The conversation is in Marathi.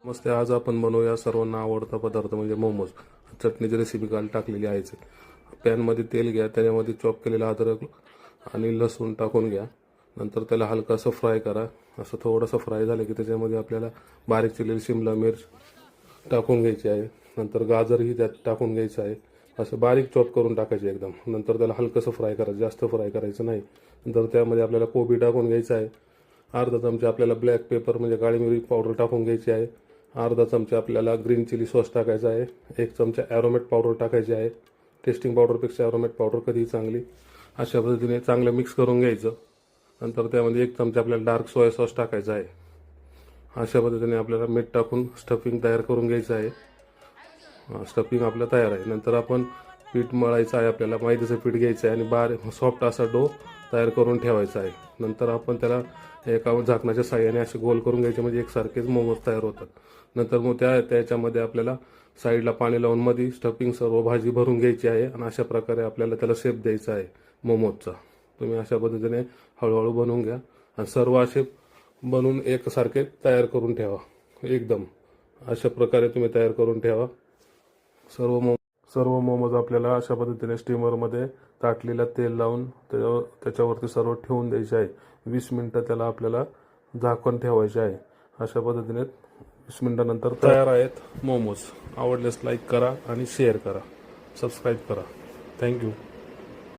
मस्त आज आपण बनवूया सर्वांना आवडता पदार्थ म्हणजे मोमोज। चटणीची रेसिपी काल टाकलेली आहेच। पॅनमध्ये तेल घ्या, त्याच्यामध्ये चॉप केलेला अद्रक आणि लसूण टाकून घ्या। नंतर त्याला हलकासं फ्राय करा। असं थोडंसं फ्राय झालं की त्याच्यामध्ये आपल्याला बारीक चिरलेली शिमला मिर्च टाकून घ्यायची आहे। नंतर गाजरही त्यात टाकून घ्यायचं आहे। असं बारीक चॉप करून टाकायचे एकदम। नंतर त्याला हलकंसं फ्राय करायचं, जास्त फ्राय करायचं नाही। नंतर त्यामध्ये आपल्याला कोबी टाकून घ्यायचं आहे। अर्धा चमचा आपल्याला ब्लॅक पेपर म्हणजे काळी मिरी पावडर टाकून घ्यायची आहे। अर्धा चमचा आपल्याला ग्रीन चिली सॉस टाकायचा आहे। एक चमचा ॲरोमेट पावडर टाकायची आहे। टेस्टिंग पावडरपेक्षा ॲरोमेट पावडर कधीही चांगली। अशा पद्धतीने चांगलं मिक्स करून घ्यायचं। नंतर त्यामध्ये एक चमचा आपल्याला डार्क सोया सॉस टाकायचा आहे। अशा पद्धतीने आपल्याला मीठ टाकून स्टफिंग तयार करून घ्यायचं आहे। स्टफिंग आपलं तयार आहे। नंतर आपण पीठ मळायचं आहे। आपल्याला मैद्याचं पीठ घ्यायचं आहे आणि बारीक सॉफ्ट असा डो तयार करून ठेवायचा आहे। नंतर आपण त्याला एका झाकणाच्या साहाय्याने असे गोल करून घ्यायचे, म्हणजे एकसारखेच मोमोज तयार होतात। नंतर मग त्याच्यामध्ये आपल्याला साईडला पाणी लावून मध्ये स्टफिंग सर्व भाजी भरून घ्यायची आहे आणि अशा प्रकारे आपल्याला त्याला शेप द्यायचा आहे मोमोजचा। तुम्ही अशा पद्धतीने हळूहळू बनवून घ्या आणि सर्व असे बनवून एकसारखे तयार करून ठेवा। एकदम अशा प्रकारे तुम्ही तयार करून ठेवा। सर्व मोमोज आपल्याला अशा पद्धतीने स्टीमरमध्ये ताटलीला तेल लावून त्याच्यावरती सर्व ठेवून द्यायचे आहे। 20 मिनिटं त्याला आपल्याला झाकण ठेवायचे आहे। अशा पद्धतीने 20 मिनिटानंतर तयार आहेत मोमोज। आवडल्यास लाईक करा आणि शेअर करा, सबस्क्राईब करा। थँक्यू।